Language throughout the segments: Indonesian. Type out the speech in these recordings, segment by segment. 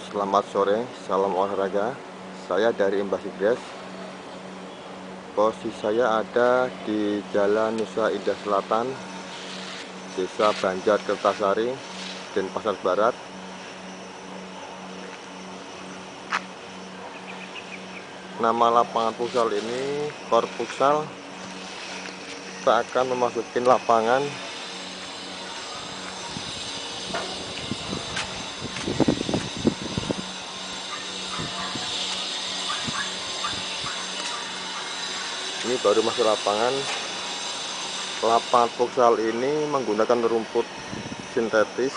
Selamat sore, salam olahraga. Saya dari Embasi Gres. Posisi saya ada di Jalan Nusa Indah Selatan, Desa Banjar Kertasari, Denpasar Barat. Nama lapangan futsal ini Korfutsal. Kita akan memasuki lapangan. Ini baru masuk lapangan. Lapangan futsal ini menggunakan rumput sintetis.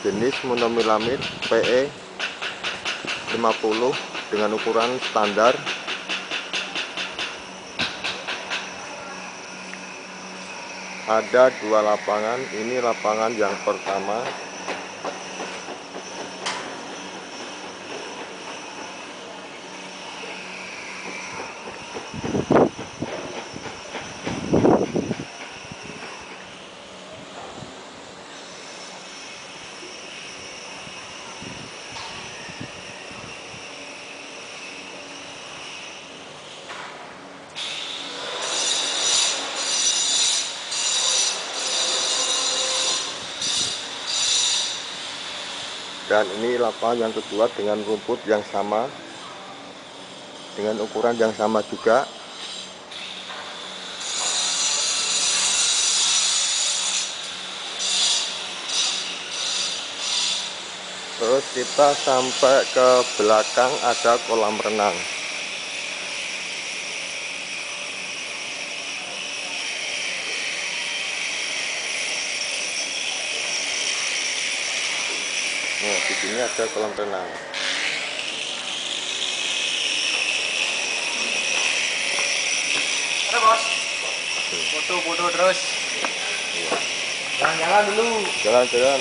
Jenis monomilamid PE 50 dengan ukuran standar. Ada dua lapangan. Ini lapangan yang pertama. Dan ini lapangan yang kedua dengan rumput yang sama, dengan ukuran yang sama juga. Terus kita sampai ke belakang, ada kolam renang. Nah, di sini ada kolam renang. Ada bos, foto-foto terus. Jalan-jalan dulu. Jalan-jalan.